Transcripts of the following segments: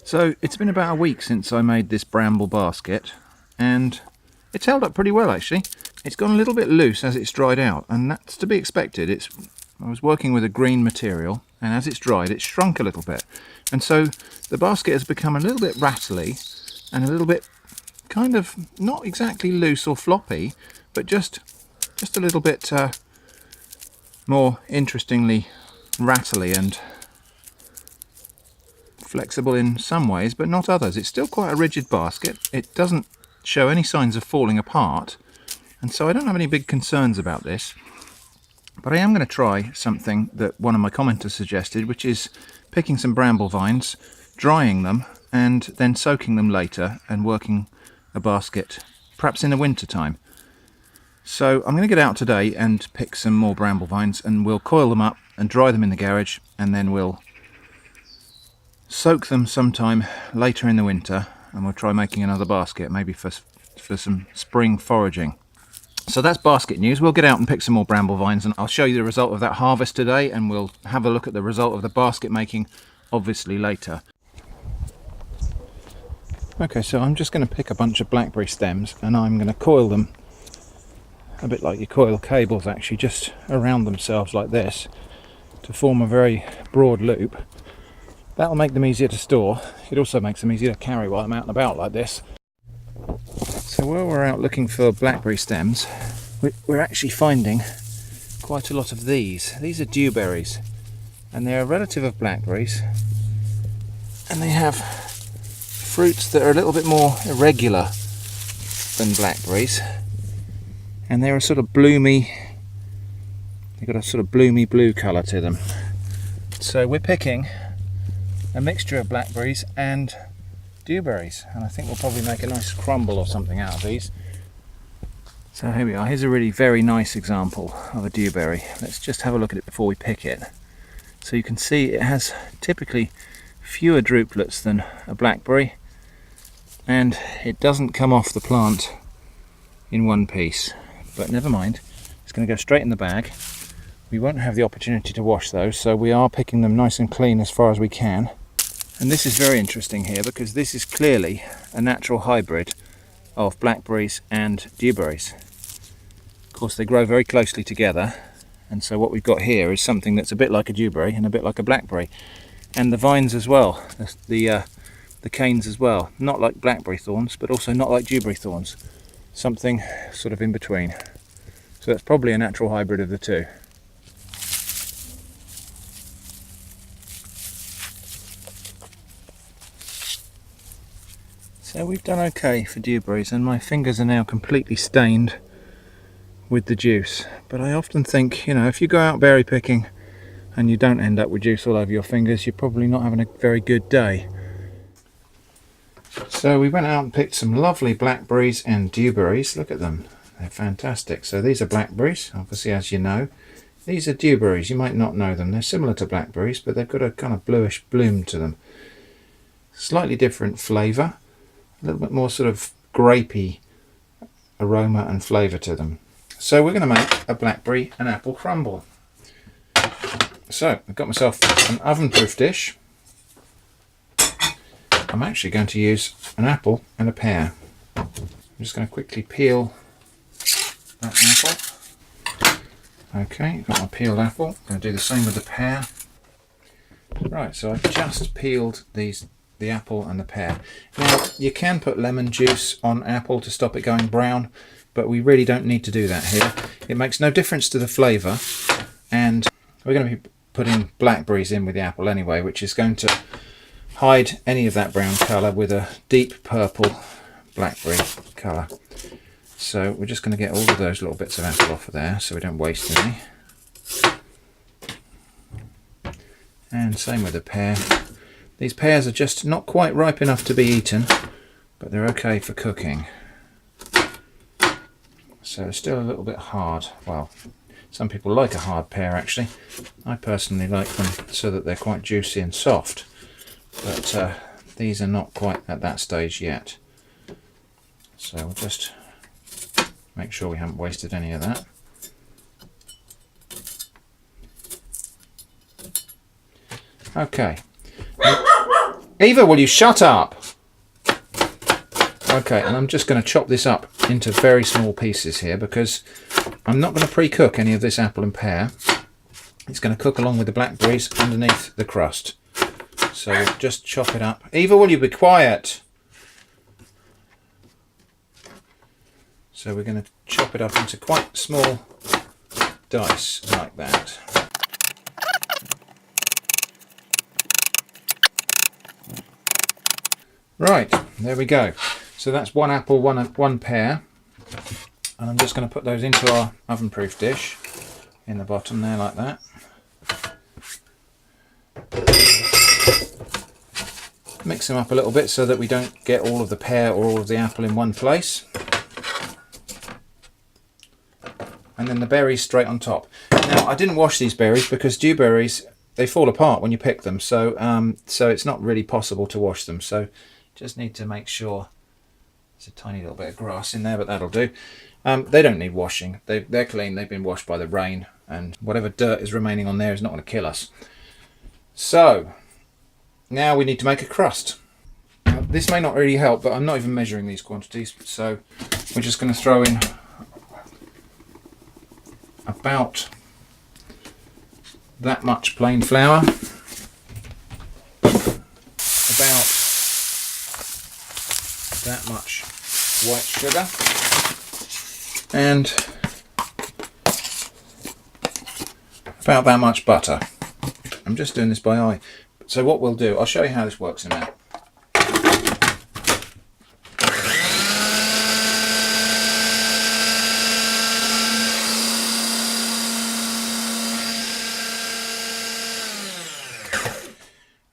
So it's been about a week since I made this bramble basket, and it's held up pretty well actually. It's gone a little bit loose as it's dried out, and that's to be expected. I was working with a green material, and as it's dried it's shrunk a little bit, and so the basket has become a little bit rattly and a little bit kind of not exactly loose or floppy, but just a little bit more interestingly rattly and flexible in some ways, but not others. It's still quite a rigid basket. It doesn't show any signs of falling apart, and so I don't have any big concerns about this. But I am going to try something that one of my commenters suggested, which is picking some bramble vines, drying them, and then soaking them later and working a basket, perhaps in the winter time. So I'm going to get out today and pick some more bramble vines, and we'll coil them up and dry them in the garage, and then we'll soak them sometime later in the winter, and we'll try making another basket, maybe for some spring foraging. So that's basket news. We'll get out and pick some more bramble vines, and I'll show you the result of that harvest today, and we'll have a look at the result of the basket making obviously later. Okay, so I'm just going to pick a bunch of blackberry stems, and I'm going to coil them a bit like you coil cables actually, just around themselves like this to form a very broad loop. That'll make them easier to store. It also makes them easier to carry while I'm out and about like this. So while we're out looking for blackberry stems, we're actually finding quite a lot of these. These are dewberries, and they're a relative of blackberries, and they have fruits that are a little bit more irregular than blackberries, and they're a sort of bloomy, they've got a sort of bloomy blue colour to them. So we're picking a mixture of blackberries and dewberries, and I think we'll probably make a nice crumble or something out of these. So here we are. Here's a really very nice example of a dewberry. Let's just have a look at it before we pick it. So you can see it has typically fewer drupelets than a blackberry, and it doesn't come off the plant in one piece, but never mind, it's going to go straight in the bag. We won't have the opportunity to wash those, so we are picking them nice and clean as far as we can. And this is very interesting here, because this is clearly a natural hybrid of blackberries and dewberries. Of course, they grow very closely together, and so what we've got here is something that's a bit like a dewberry and a bit like a blackberry. And the vines as well, the canes as well, not like blackberry thorns, but also not like dewberry thorns. Something sort of in between. So that's probably a natural hybrid of the two. So we've done okay for dewberries, and my fingers are now completely stained with the juice. But I often think, you know, if you go out berry picking and you don't end up with juice all over your fingers, you're probably not having a very good day. So we went out and picked some lovely blackberries and dewberries. Look at them, they're fantastic. So these are blackberries, obviously, as you know. These are dewberries. You might not know them. They're similar to blackberries, but they've got a kind of bluish bloom to them. Slightly different flavour. A little bit more sort of grapey aroma and flavour to them. So we're going to make a blackberry and apple crumble. So I've got myself an oven-proof dish. I'm actually going to use an apple and a pear. I'm just going to quickly peel that apple. Okay, got my peeled apple. I'm going to do the same with the pear. Right, so I've just peeled the apple and the pear. Now, you can put lemon juice on apple to stop it going brown, but we really don't need to do that here. It makes no difference to the flavour, and we're going to be putting blackberries in with the apple anyway, which is going to hide any of that brown colour with a deep purple blackberry colour. So we're just going to get all of those little bits of apple off of there so we don't waste any. And same with the pear. These pears are just not quite ripe enough to be eaten, but they're okay for cooking. So it's still a little bit hard. Well, some people like a hard pear actually. I personally like them so that they're quite juicy and soft, but these are not quite at that stage yet. So we'll just make sure we haven't wasted any of that. Okay. Eva, will you shut up? Okay, and I'm just going to chop this up into very small pieces here because I'm not going to pre-cook any of this apple and pear. It's going to cook along with the blackberries underneath the crust. So we'll just chop it up. Eva, will you be quiet? So we're going to chop it up into quite small dice like that. Right, there we go. So that's one apple, one pear. And I'm just going to put those into our oven-proof dish in the bottom there like that. Mix them up a little bit so that we don't get all of the pear or all of the apple in one place. And then the berries straight on top. Now, I didn't wash these berries because dewberries, they fall apart when you pick them, so it's not really possible to wash them. So just need to make sure there's a tiny little bit of grass in there, but that'll do. They don't need washing. They're clean. They've been washed by the rain, and whatever dirt is remaining on there is not going to kill us. So now we need to make a crust. Now, this may not really help, but I'm not even measuring these quantities, so we're just going to throw in about that much plain flour, about that much white sugar, and about that much butter. I'm just doing this by eye. So what we'll do, I'll show you how this works in a minute.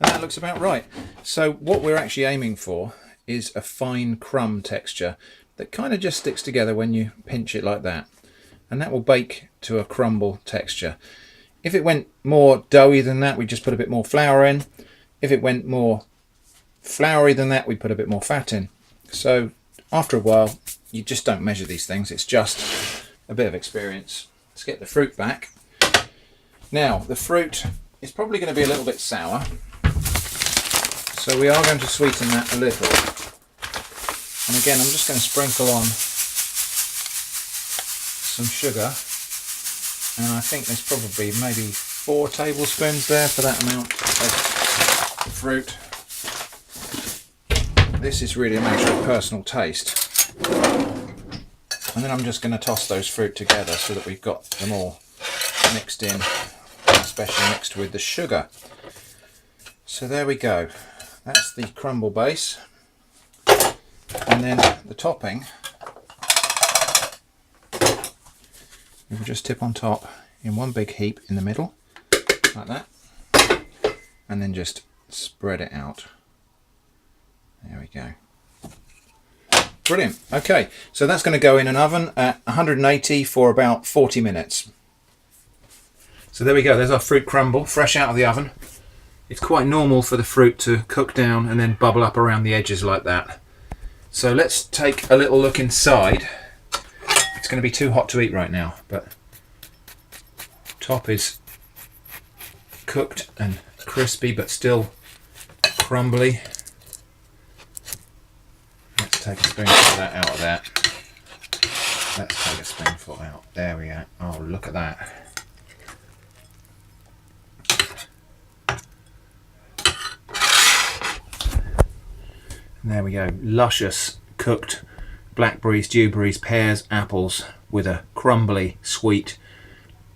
That looks about right. So what we're actually aiming for is a fine crumb texture that kind of just sticks together when you pinch it like that, and that will bake to a crumble texture. If it went more doughy than that, we just put a bit more flour in. If it went more floury than that, we put a bit more fat in. So after a while, you just don't measure these things. It's just a bit of experience. Let's get the fruit back. Now, the fruit is probably going to be a little bit sour, so we are going to sweeten that a little. And again, I'm just going to sprinkle on some sugar. And I think there's probably maybe 4 tablespoons there for that amount of fruit. This is really a matter of personal taste. And then I'm just going to toss those fruit together so that we've got them all mixed in, especially mixed with the sugar. So there we go. That's the crumble base. And then the topping, we will just tip on top in one big heap in the middle, like that, and then just spread it out. There we go. Brilliant. Okay, so that's going to go in an oven at 180 for about 40 minutes. So there we go, there's our fruit crumble, fresh out of the oven. It's quite normal for the fruit to cook down and then bubble up around the edges like that. So let's take a little look inside. It's going to be too hot to eat right now, but top is cooked and crispy but still crumbly. Let's take a spoonful of that out of that. Let's take a spoonful out. There we go. Oh, look at that. And there we go. Luscious cooked blackberries, dewberries, pears, apples with a crumbly, sweet,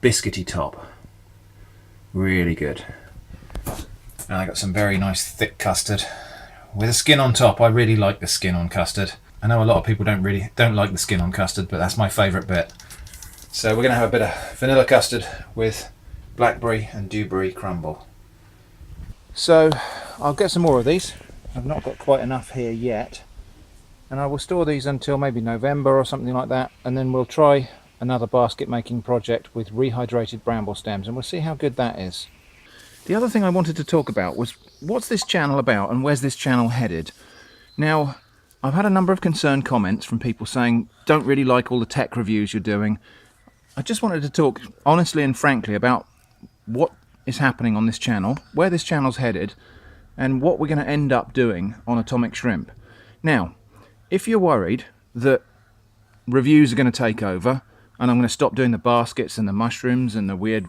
biscuity top. Really good. And I got some very nice thick custard with a skin on top. I really like the skin on custard. I know a lot of people don't like the skin on custard, but that's my favourite bit. So we're going to have a bit of vanilla custard with blackberry and dewberry crumble. So I'll get some more of these. I've not got quite enough here yet. And I will store these until maybe November or something like that, and then we'll try another basket making project with rehydrated bramble stems, and we'll see how good that is. The other thing I wanted to talk about was, what's this channel about and where's this channel headed? Now, I've had a number of concerned comments from people saying, don't really like all the tech reviews you're doing. I just wanted to talk honestly and frankly about what is happening on this channel, where this channel's headed, and what we're going to end up doing on Atomic Shrimp. Now, if you're worried that reviews are going to take over and I'm going to stop doing the baskets and the mushrooms and the weird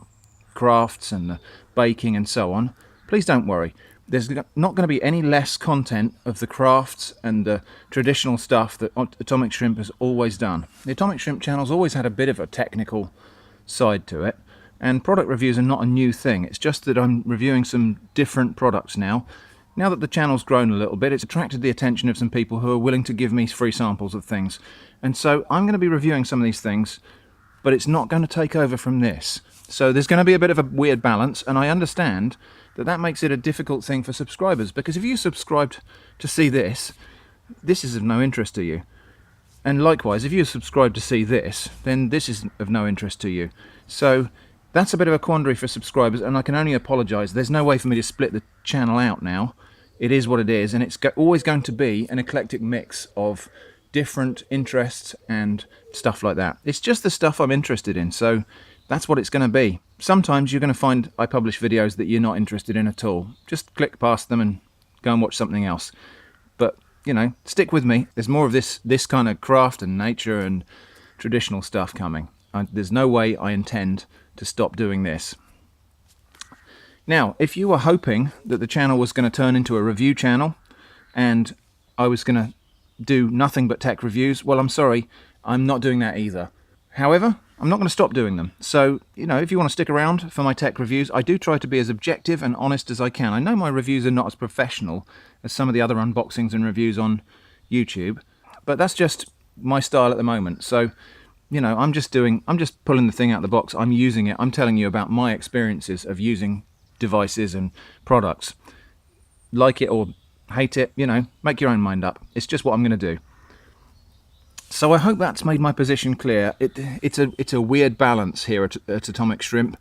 crafts and the baking and so on, please don't worry. There's not going to be any less content of the crafts and the traditional stuff that Atomic Shrimp has always done. The Atomic Shrimp channel's always had a bit of a technical side to it, and product reviews are not a new thing. It's just that I'm reviewing some different products now. Now that the channel's grown a little bit, it's attracted the attention of some people who are willing to give me free samples of things. And so I'm going to be reviewing some of these things, but it's not going to take over from this. So there's going to be a bit of a weird balance, and I understand that that makes it a difficult thing for subscribers, because if you subscribed to see this, this is of no interest to you. And likewise, if you subscribe to see this, then this is of no interest to you. So that's a bit of a quandary for subscribers, and I can only apologise. There's no way for me to split the channel out now. It is what it is, and it's always going to be an eclectic mix of different interests and stuff like that. It's just the stuff I'm interested in, so that's what it's going to be. Sometimes you're going to find I publish videos that you're not interested in at all. Just click past them and go and watch something else. But, you know, stick with me. There's more of this kind of craft and nature and traditional stuff coming. There's no way I intend to stop doing this. Now, if you were hoping that the channel was going to turn into a review channel and I was going to do nothing but tech reviews, well, I'm sorry, I'm not doing that either. However, I'm not going to stop doing them. So, you know, if you want to stick around for my tech reviews, I do try to be as objective and honest as I can. I know my reviews are not as professional as some of the other unboxings and reviews on YouTube, but that's just my style at the moment. So, you know, I'm just pulling the thing out of the box. I'm using it. I'm telling you about my experiences of using devices and products. Like it or hate it, you know, make your own mind up. It's just what I'm going to do. So I hope that's made my position clear. It's a weird balance here at Atomic Shrimp,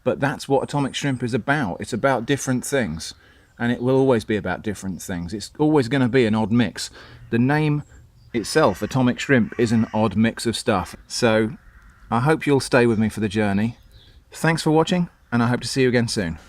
but that's what Atomic Shrimp is about. It's about different things, and it will always be about different things. It's always going to be an odd mix. The name itself, Atomic Shrimp, is an odd mix of stuff. So I hope you'll stay with me for the journey. Thanks for watching, and I hope to see you again soon.